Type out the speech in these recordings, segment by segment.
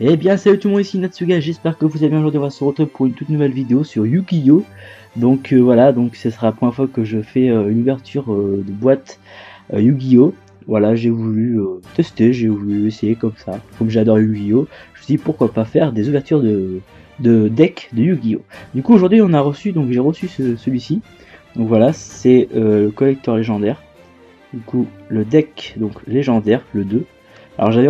Eh bien salut tout le monde, ici Natsuga, j'espère que vous allez bien. Aujourd'hui on va se retrouver pour une toute nouvelle vidéo sur Yu-Gi-Oh! Donc voilà, donc ce sera la première fois que je fais une ouverture de boîte Yu-Gi-Oh! Voilà, j'ai voulu tester, j'ai voulu essayer comme ça. Comme j'adore Yu-Gi-Oh! Je me suis dit pourquoi pas faire des ouvertures de deck de Yu-Gi-Oh! Du coup aujourd'hui on a reçu, donc j'ai reçu celui-ci. Donc voilà, c'est le collecteur légendaire. Du coup le deck donc légendaire, le 2. Alors j'avais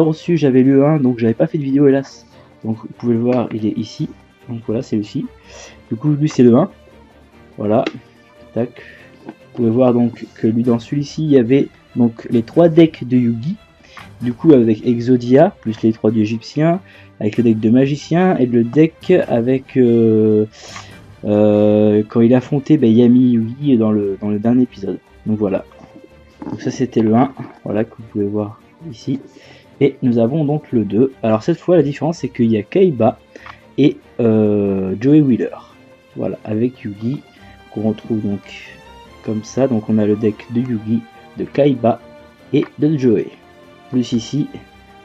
lu le 1, donc j'avais pas fait de vidéo hélas. Donc vous pouvez le voir, il est ici. Donc voilà, c'est celui-ci. Du coup lui c'est le 1. Voilà. Tac. Vous pouvez voir donc que lui dans celui-ci il y avait donc les 3 decks de Yugi. Du coup avec Exodia, plus les 3 du Égyptien, avec le deck de Magicien et le deck avec quand il affrontait Yami Yugi dans le dernier épisode. Donc voilà. Donc ça c'était le 1, voilà que vous pouvez voir ici. Et nous avons donc le 2. Alors cette fois la différence c'est qu'il y a Kaiba et Joey Wheeler. Voilà, avec Yugi qu'on retrouve donc comme ça. Donc on a le deck de Yugi, de Kaiba et de Joey. Plus ici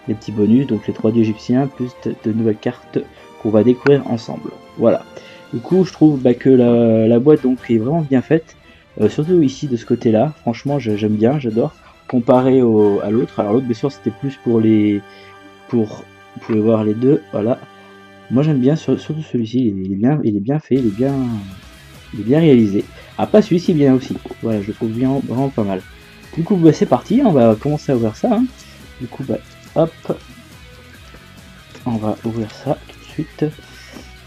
les petits bonus, donc les 3 égyptiens, plus de nouvelles cartes qu'on va découvrir ensemble. Voilà. Du coup je trouve que la boîte donc est vraiment bien faite. Surtout ici de ce côté là, franchement j'aime bien, j'adore. Comparé à l'autre, alors l'autre bien sûr c'était plus pour vous pouvez voir les deux, voilà. Moi j'aime bien surtout celui-ci, il est bien fait, il est bien réalisé. Après celui-ci bien aussi, voilà, je le trouve bien, vraiment pas mal. Du coup c'est parti, on va commencer à ouvrir ça, hein. Du coup hop, on va ouvrir ça tout de suite.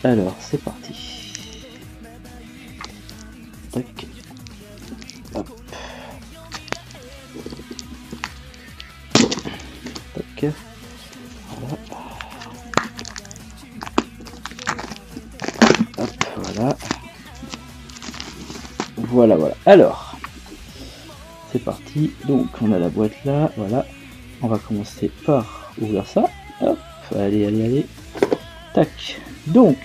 Alors c'est parti. Tac. Hop. Tac. Voilà. Hop, voilà. Voilà. Alors, c'est parti. Donc, on a la boîte là. Voilà. On va commencer par ouvrir ça. Hop, allez. Tac. Donc,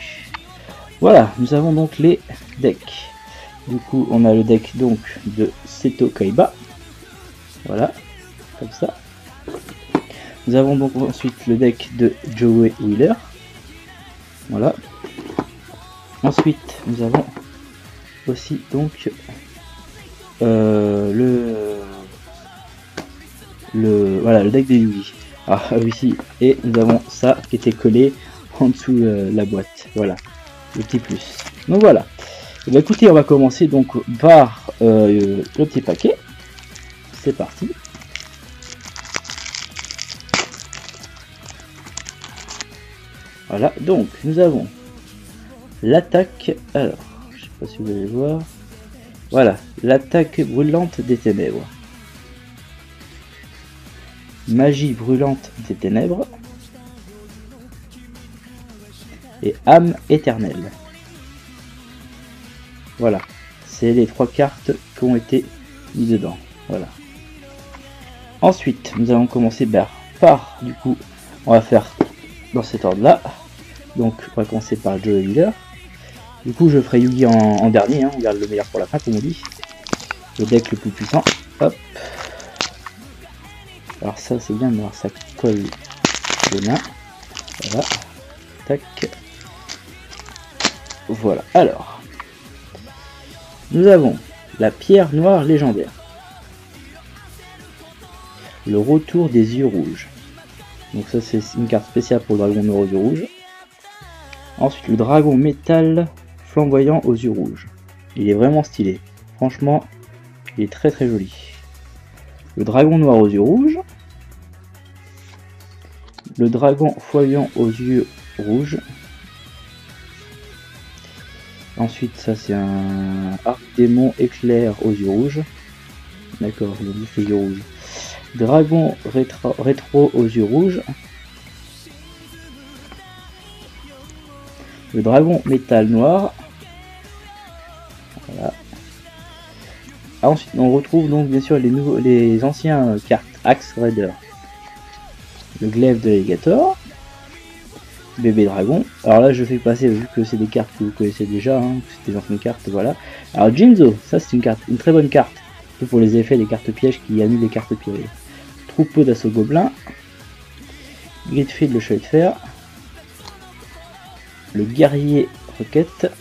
voilà. Nous avons donc les decks. Du coup, on a le deck donc de Seto Kaiba. Voilà. Comme ça. Nous avons donc ensuite le deck de Joey Wheeler. Voilà. Ensuite, nous avons aussi donc le deck de Yugi. Ah ici, et nous avons ça qui était collé en dessous la boîte. Voilà, le petit plus. Donc voilà. Et bah écoutez, on va commencer donc par le petit paquet. C'est parti. Voilà, donc nous avons l'attaque. Alors, je sais pas si vous allez voir. Voilà, l'attaque brûlante des ténèbres. Magie brûlante des ténèbres. Et âme éternelle. Voilà, c'est les 3 cartes qui ont été mises dedans. Voilà. Ensuite, nous allons commencer par, du coup, on va faire dans cet ordre là. Donc on va commencer par Joey Wheeler. Du coup je ferai Yugi en dernier, hein. On garde le meilleur pour la fin comme on dit. Le deck le plus puissant. Hop. Alors ça c'est bien d'avoir ça colle de main. Voilà. Tac. Voilà. Alors. Nous avons la pierre noire légendaire. Le retour des yeux rouges. Donc ça c'est une carte spéciale pour le dragon noir aux yeux rouges. Ensuite le dragon métal flamboyant aux yeux rouges. Il est vraiment stylé. Franchement, il est très joli. Le dragon noir aux yeux rouges. Le dragon foyant aux yeux rouges. Ensuite ça c'est un arc démon éclair aux yeux rouges. D'accord, il a dit les yeux rouges. Dragon rétro aux yeux rouges. Le dragon métal noir. Voilà. Ensuite on retrouve donc bien sûr les anciens cartes Axe Raider. Le glaive de l'alligator. Bébé dragon. Alors là je fais passer vu que c'est des cartes que vous connaissez déjà, hein, c'est des anciennes cartes, voilà. Alors Jinzo, ça c'est une très bonne carte. Pour les effets des cartes pièges qui annulent les cartes pièges. Troupeau d'assaut gobelin. Gridfield le chevalier de fer. le guerrier roquette,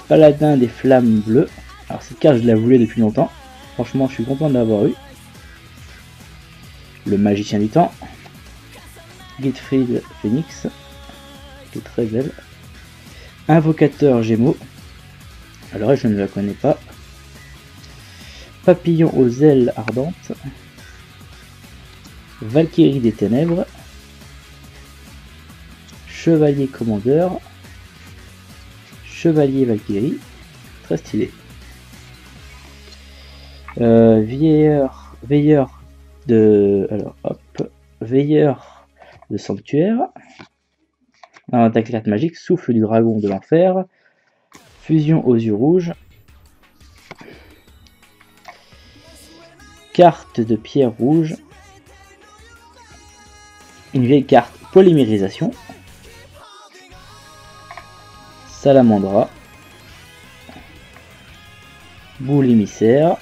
paladin des flammes bleues. Alors cette carte je la voulais depuis longtemps, franchement je suis content de l'avoir eu. Le magicien du temps, Gitfried Phoenix, qui est très belle. Invocateur Gémeaux, alors je ne la connais pas. Papillon aux ailes ardentes, Valkyrie des ténèbres, Chevalier commandeur, Chevalier Valkyrie, très stylé. Veilleur de, alors hop, veilleur de sanctuaire. Un attaque carte magique, souffle du dragon de l'enfer, fusion aux yeux rouges, carte de pierre rouge, une vieille carte polymérisation, salamandra, boule émissaire,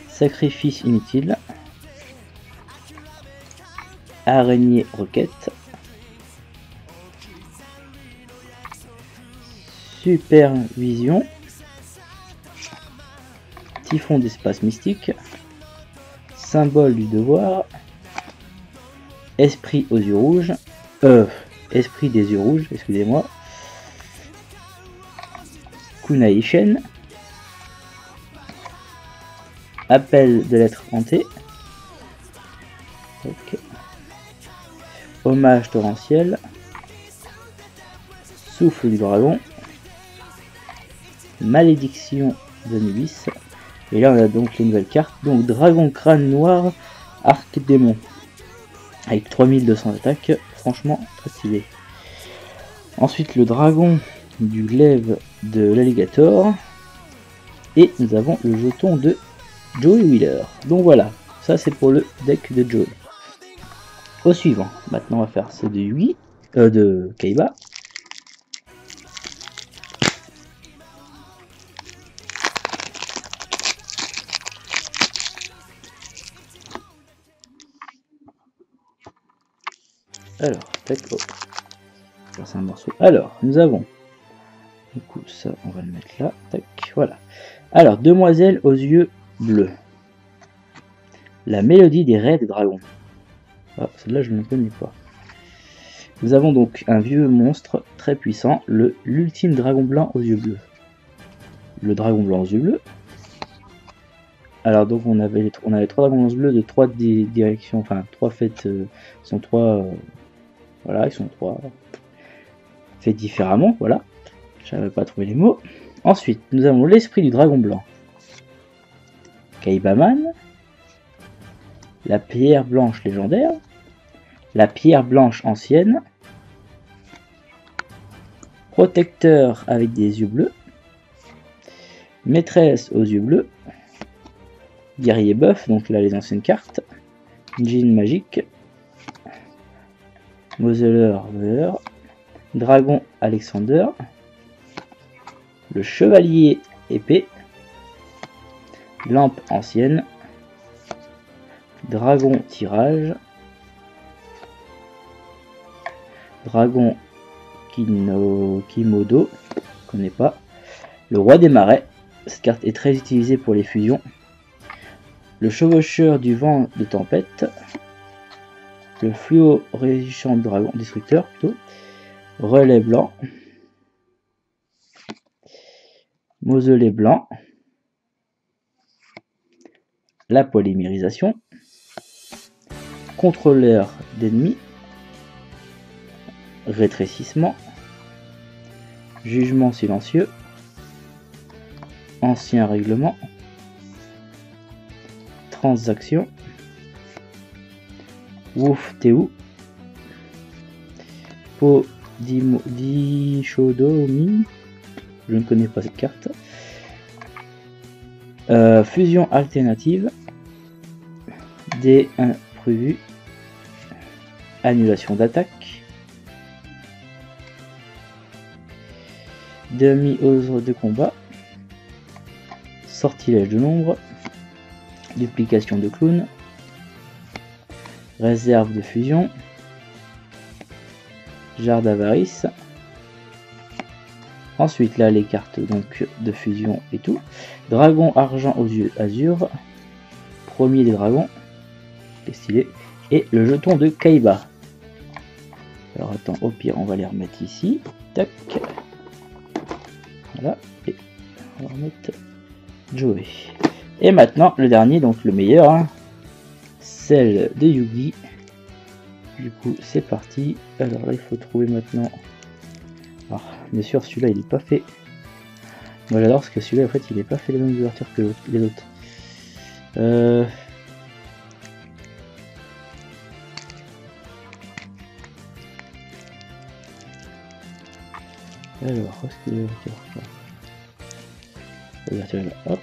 sacrifice inutile, araignée roquette, supervision, typhon d'espace mystique, symbole du devoir, esprit aux yeux rouges, esprit des yeux rouges, excusez-moi, kunai shen, appel de l'être hanté, ok. Hommage torrentiel, souffle du dragon, malédiction de Nubis, et là on a donc les nouvelles cartes, donc dragon crâne noir, arc démon, avec 3200 attaques, franchement très stylé. Ensuite le dragon du glaive de l'alligator, et nous avons le jeton de Joey Wheeler, donc voilà, ça c'est pour le deck de Joey. Au suivant, maintenant on va faire ceux de Yui, de Kaiba. Alors, tac, oh. C'est un morceau. Alors, nous avons, du coup ça on va le mettre là, tac, voilà. Alors, demoiselle aux yeux bleus. La mélodie des raies des dragons. Ah, celle-là je ne connais pas. Nous avons donc un vieux monstre très puissant, l'ultime dragon blanc aux yeux bleus. Le dragon blanc aux yeux bleus. Alors donc on avait trois dragons bleus de trois directions, enfin trois fêtes, sont trois, voilà, ils sont trois faits différemment, voilà. Je n'avais pas trouvé les mots. Ensuite nous avons l'esprit du dragon blanc. Kaibaman. La pierre blanche légendaire, la pierre blanche ancienne, protecteur avec des yeux bleus, maîtresse aux yeux bleus, guerrier buff, donc là les anciennes cartes, jean magique, Moseler, dragon Alexander, le chevalier épée, lampe ancienne, dragon tirage, dragon Kimodo, je connais pas, le roi des marais, cette carte est très utilisée pour les fusions, le chevaucheur du vent de tempête, le fluorescent dragon destructeur plutôt, relais blanc, mausolée blanc, la polymérisation, contrôleur d'ennemis, rétrécissement, jugement silencieux, ancien règlement, transaction, Wouf Théou, Po Dishodomi, je ne connais pas cette carte, fusion alternative, des imprévus, annulation d'attaque, demi-œuvre de combat, sortilège de l'ombre, duplication de clown, réserve de fusion, Jarre d'avarice. Ensuite là les cartes donc de fusion et tout. Dragon argent aux yeux azur. Premier des dragons. C'est stylé. Et le jeton de Kaiba. Alors attends, au pire on va les remettre ici. Tac. Voilà. Et on va remettre Joey. Et maintenant le dernier, donc le meilleur. Hein, celle de Yugi. Du coup c'est parti. Alors là il faut trouver maintenant. Alors bien sûr celui-là il est pas fait. Moi j'adore parce que celui-là en fait il est pas fait les mêmes ouvertures que les autres. Alors, où est-ce qu'il y a l'ouverture là, hop.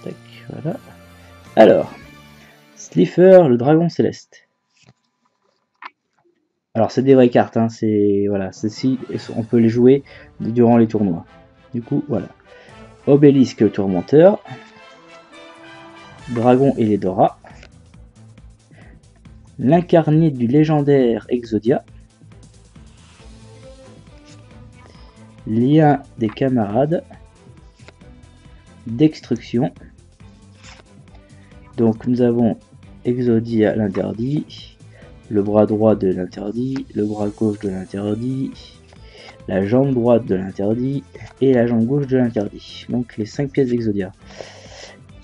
Tac, voilà. Alors, Slifer, le dragon céleste. Alors, c'est des vraies cartes, hein, c'est voilà, celles-ci, on peut les jouer durant les tournois. Du coup, voilà. Obélisque le tourmenteur, Dragon et les Dora, l'incarné du légendaire Exodia, Lien des camarades, Destruction. Donc nous avons Exodia l'interdit, le bras droit de l'interdit, le bras gauche de l'interdit, la jambe droite de l'interdit et la jambe gauche de l'interdit. Donc les 5 pièces d'Exodia.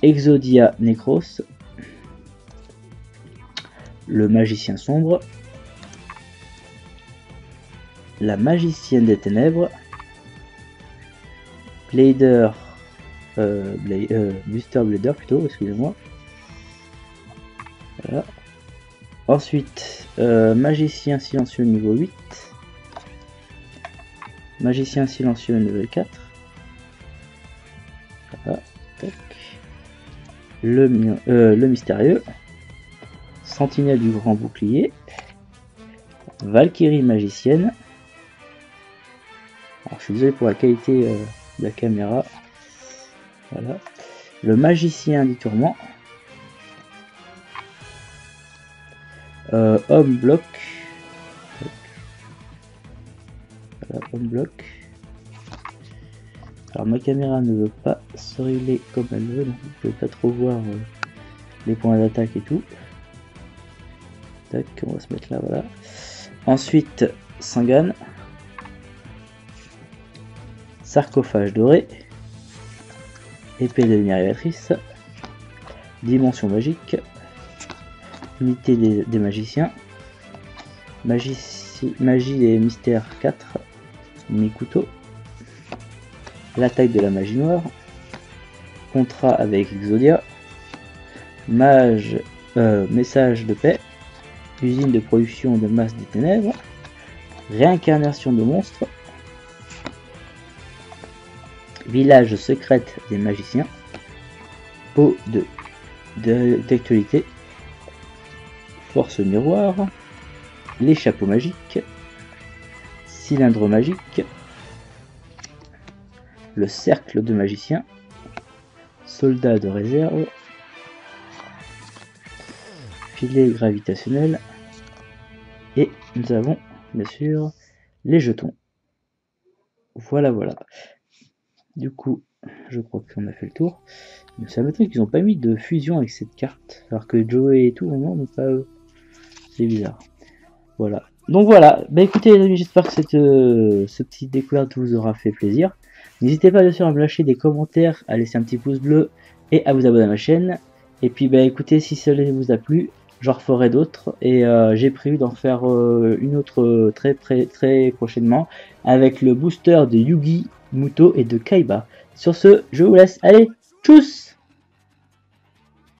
Exodia Necros, le magicien sombre, la magicienne des ténèbres, Blader, Buster Blader plutôt, excusez-moi. Voilà. Ensuite, magicien silencieux niveau 8. Magicien silencieux level 4. Voilà. Tac. Le mystérieux. Sentinelle du grand bouclier. Valkyrie magicienne. Alors, je suis désolé pour la qualité de la caméra. Voilà. Le magicien du tourment. Homme bloc. Voilà, homme bloc. Alors ma caméra ne veut pas se régler comme elle veut, donc vous pouvez pas trop voir les points d'attaque et tout. Tac, on va se mettre là, voilà. Ensuite, Sangan. Sarcophage doré. Épée de lumière-révélatrice. Dimension magique. Unité des magiciens. Magie et mystère 4. Mi-couteau. L'attaque de la magie noire. Contrat avec Exodia. Mage. Message de paix. Usine de production de masse des ténèbres. Réincarnation de monstres. Village secrète des magiciens. Eau d'actualité. Force miroir. Les chapeaux magiques. Cylindre magique. Le cercle de magicien. Soldat de réserve. Filet gravitationnel. Et nous avons bien sûr les jetons. Voilà, voilà. Du coup, je crois qu'on a fait le tour. Mais ça m'étonne qu'ils n'ont pas mis de fusion avec cette carte. Alors que Joey et tout, au moins, mais pas eux. C'est bizarre. Voilà. Donc voilà. Bah écoutez les amis, j'espère que ce petit découverte vous aura fait plaisir. N'hésitez pas bien sûr à me lâcher des commentaires, à laisser un petit pouce bleu et à vous abonner à ma chaîne. Et puis bah écoutez, si cela vous a plu, j'en referai d'autres. Et j'ai prévu d'en faire une autre très prochainement avec le booster de Yugi, Muto et de Kaiba. Sur ce, je vous laisse. Allez, tchuss!